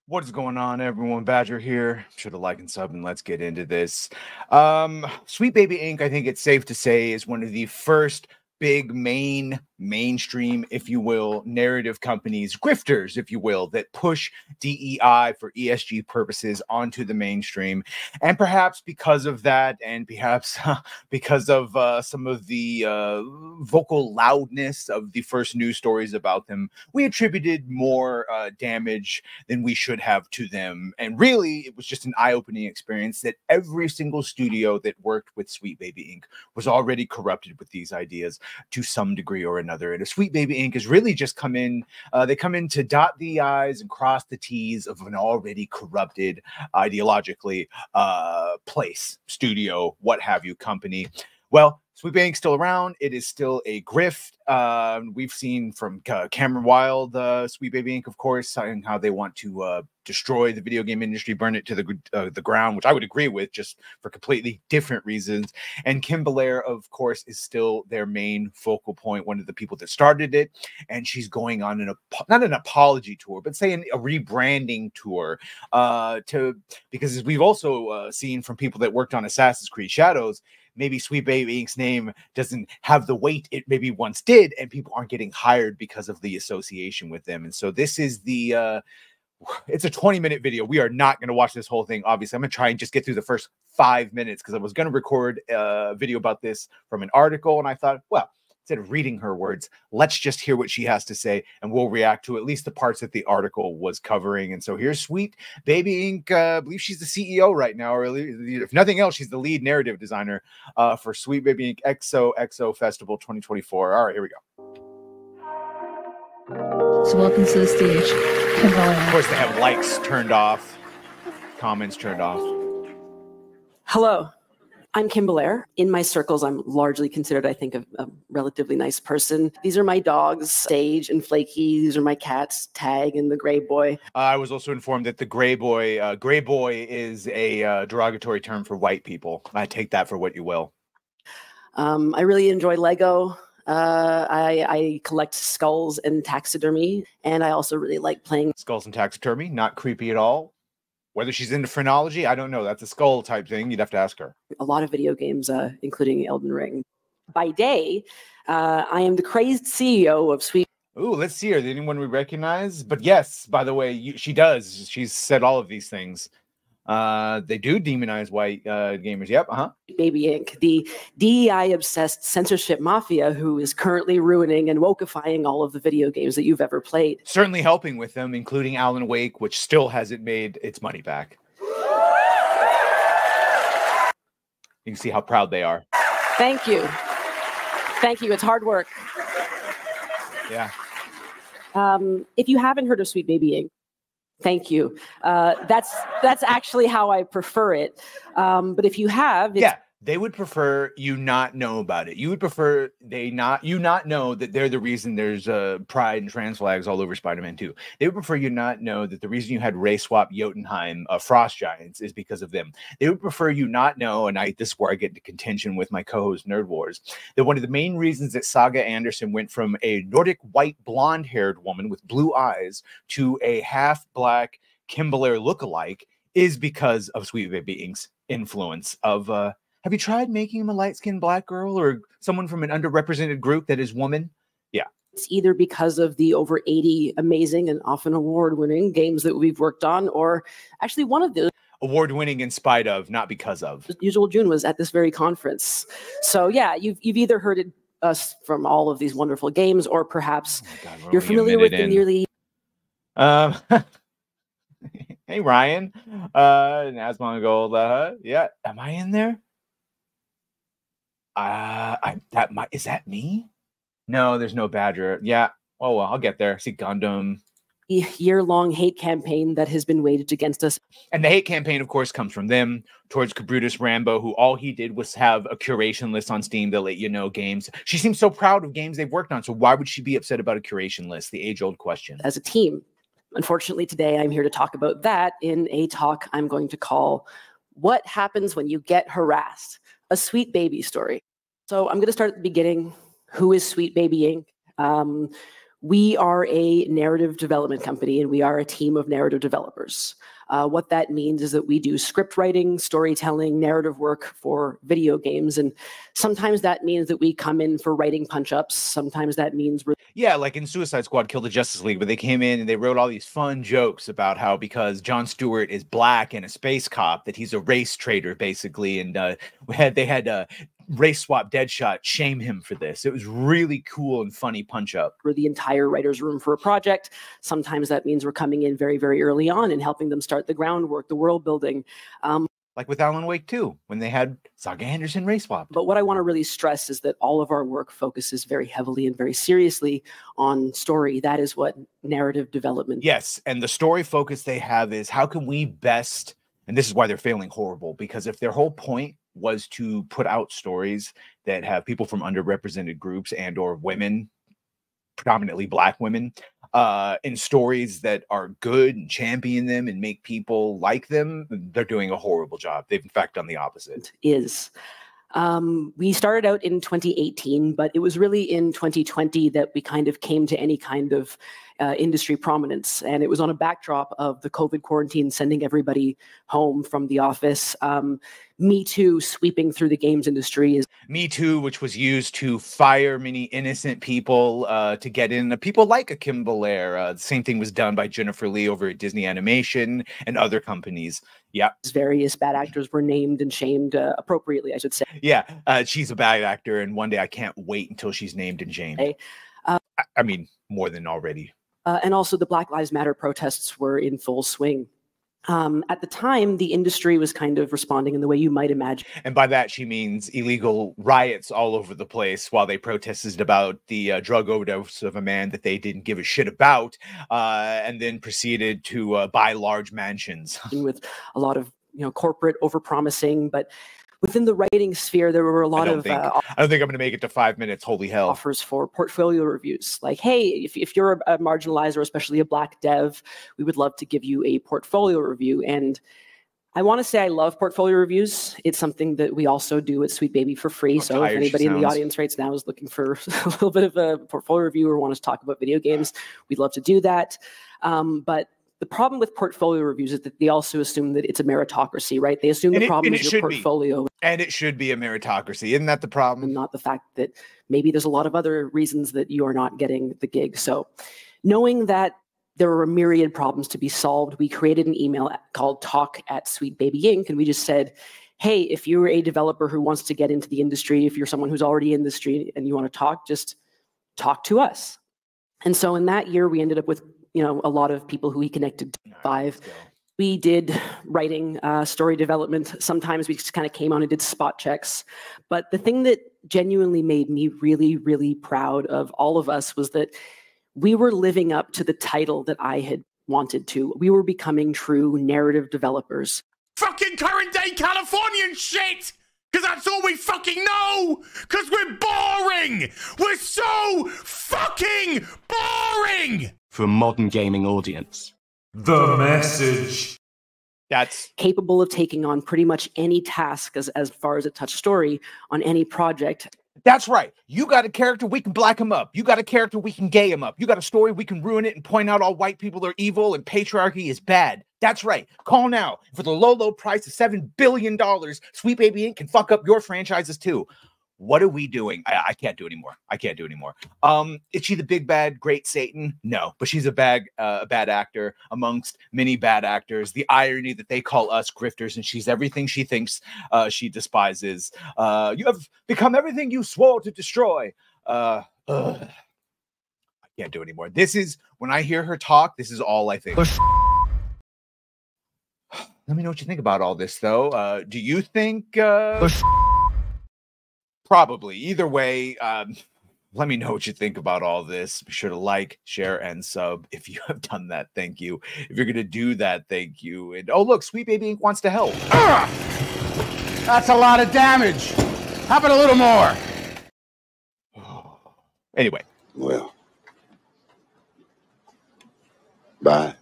What is going on, everyone? Badger here. Should have liked and sub, and let's get into this. Sweet Baby Inc., I think it's safe to say, is one of the first big mainstream, if you will, narrative companies, grifters, if you will, that push DEI for ESG purposes onto the mainstream. And perhaps because of that, and perhaps because of some of the vocal loudness of the first news stories about them, we attributed more damage than we should have to them. And really, it was just an eye-opening experience that every single studio that worked with Sweet Baby Inc. was already corrupted with these ideas to some degree or another. And Sweet Baby Inc. has really just come in, they come in to dot the I's and cross the T's of an already corrupted, ideologically, place, studio, what have you, company. Well, Sweet Baby Inc. still around. It is still a grift. We've seen from Cameron Wild, Sweet Baby Inc., of course, and how they want to destroy the video game industry, burn it to the ground, which I would agree with, just for completely different reasons. And Kim Belair, of course, is still their main focal point, one of the people that started it. And she's going on not an apology tour, but say a rebranding tour, because we've also seen from people that worked on Assassin's Creed Shadows, maybe Sweet Baby Inc.'s name doesn't have the weight it maybe once did, and people aren't getting hired because of the association with them. And so this is it's a 20-minute video. We are not going to watch this whole thing. Obviously, I'm going to try and just get through the first 5 minutes because I was going to record a video about this from an article, and I thought, well, instead of reading her words, let's just hear what she has to say, and we'll react to at least the parts that the article was covering. And so here's Sweet Baby Inc. I believe she's the CEO right now, or if nothing else, she's the lead narrative designer for Sweet Baby Inc. XOXO Festival 2024. All right, here we go. So welcome to the stage, Kim Belair. Of course, they have likes turned off, comments turned off. Hello. I'm Kim Belair. In my circles, I'm largely considered, I think, a relatively nice person. These are my dogs, Sage and Flaky. These are my cats, Tag and the Gray Boy. I was also informed that the Gray Boy is a derogatory term for white people. I take that for what you will. I really enjoy Lego. I collect skulls and taxidermy, and I also really like playing skulls and taxidermy. Not creepy at all. Whether she's into phrenology, I don't know. That's a skull type thing. You'd have to ask her. A lot of video games, including Elden Ring. By day, I am the crazed CEO of Sweet. Ooh, let's see her. Anyone we recognize? But yes, by the way, she does. She's said all of these things. They do demonize white gamers. Yep. Baby Inc., the DEI-obsessed censorship mafia who is currently ruining and wokeifying all of the video games that you've ever played. Certainly helping with them, including Alan Wake, which still hasn't made its money back. You can see how proud they are. Thank you. Thank you. It's hard work. Yeah. If you haven't heard of Sweet Baby Inc., thank you. That's actually how I prefer it. But if you have, they would prefer you not know about it. You would prefer you not know that they're the reason there's pride and trans flags all over Spider-Man 2. They would prefer you not know that the reason you had race swap Jotunheim Frost Giants is because of them. They would prefer you not know, and this is where I get into contention with my co-host Nerd Wars, that one of the main reasons that Saga Anderson went from a Nordic white blonde-haired woman with blue eyes to a half-black Kim Belair lookalike is because of Sweet Baby Inc.'s influence of have you tried making him a light-skinned black girl or someone from an underrepresented group that is woman? Yeah. It's either because of the over 80 amazing and often award-winning games that we've worked on, or actually one of those. Award-winning in spite of, not because of. Usual June was at this very conference. So yeah, you've either heard us from all of these wonderful games, or perhaps you're familiar with the nearly... Hey, Ryan. Nasmon Gold. Yeah, am I in there? Is that me? No, there's no Badger. Yeah. Oh well, I'll get there. See Gundam. Year-long hate campaign that has been waged against us. And the hate campaign, of course, comes from them towards Cabrutus Rambo, who all he did was have a curation list on Steam that let you know games. She seems so proud of games they've worked on. So why would she be upset about a curation list? The age-old question. As a team. Unfortunately, today I'm here to talk about that in a talk I'm going to call What Happens When You Get Harassed? A Sweet Baby Story. So I'm going to start at the beginning. Who is Sweet Baby Inc.? We are a narrative development company, and we are a team of narrative developers. What that means is that we do script writing, storytelling, narrative work for video games. And sometimes that means that we come in for writing punch-ups. Sometimes that means yeah, like in Suicide Squad Kill the Justice League, where they came in and they wrote all these fun jokes about how because Jon Stewart is black and a space cop, that he's a race traitor, basically. And they had race swap Deadshot shame him for this. It was really cool and funny punch-up. We're the entire writer's room for a project. Sometimes that means we're coming in very, very early on and helping them start the groundwork, the world building. Like with Alan Wake 2, when they had Saga Anderson race swap. But what I want to really stress is that all of our work focuses very heavily and very seriously on story. That is what narrative development. Yes, and the story focus they have is how can we best, and this is why they're failing horrible, because if their whole point was to put out stories that have people from underrepresented groups and or women, predominantly black women, in stories that are good and champion them and make people like them, they're doing a horrible job. They've in fact done the opposite. We started out in 2018, but it was really in 2020 that we kind of came to any kind of industry prominence. And it was on a backdrop of the COVID quarantine, sending everybody home from the office. Me Too sweeping through the games industry. Me Too, which was used to fire many innocent people to get in. People like a Kim Belair. The same thing was done by Jennifer Lee over at Disney Animation and other companies. Yeah. Various bad actors were named and shamed appropriately, I should say. Yeah, she's a bad actor, and one day I can't wait until she's named and shamed. I mean, more than already. And also the Black Lives Matter protests were in full swing. At the time, the industry was kind of responding in the way you might imagine. And by that, she means illegal riots all over the place while they protested about the drug overdose of a man that they didn't give a shit about, and then proceeded to buy large mansions. With a lot of corporate overpromising, but within the writing sphere, there were a lot of... I don't think I'm going to make it to 5 minutes. Holy hell. Offers for portfolio reviews. Like, hey, if you're a marginalized or especially a black dev, we would love to give you a portfolio review. And I want to say I love portfolio reviews. It's something that we also do at Sweet Baby for free. So if anybody in the audience right now is looking for a little bit of a portfolio review or want us to talk about video games, we'd love to do that. But the problem with portfolio reviews is that they also assume that it's a meritocracy, right? They assume the problem is your portfolio. And it should be a meritocracy. Isn't that the problem? And not the fact that maybe there's a lot of other reasons that you are not getting the gig. So knowing that there were a myriad problems to be solved, we created an email called talk@Sweet Baby Inc. And we just said, hey, if you're a developer who wants to get into the industry, if you're someone who's already in the industry and you want to talk, just talk to us. And so in that year, we ended up with a lot of people who we connected to. 5. We did writing, story development. Sometimes we just kind of came on and did spot checks. But the thing that genuinely made me really, really proud of all of us was that we were living up to the title that I had wanted to. We were becoming true narrative developers. Fucking current day Californian shit! Because that's all we fucking know! Because we're boring! We're so fucking boring! For a modern gaming audience. The message. That's capable of taking on pretty much any task as far as it touched story on any project. That's right. You got a character, we can black him up. You got a character, we can gay him up. You got a story, we can ruin it and point out all white people are evil and patriarchy is bad. That's right. Call now. For the low, low price of $7 billion, Sweet Baby Inc. can fuck up your franchises too. What are we doing? I can't do anymore. I can't do anymore. Is she the big bad great Satan? No, but she's a bad actor amongst many bad actors. The irony that they call us grifters and she's everything she thinks she despises. You have become everything you swore to destroy. I can't do anymore. This is, when I hear her talk, this is all I think. Let me know what you think about all this, though. Do you think... Probably. Either way, let me know what you think about all this. Be sure to like, share, and sub. If you have done that, thank you. If you're going to do that, thank you. And oh, look, Sweet Baby Inc. wants to help. That's a lot of damage. How about a little more? Anyway. Well. Bye.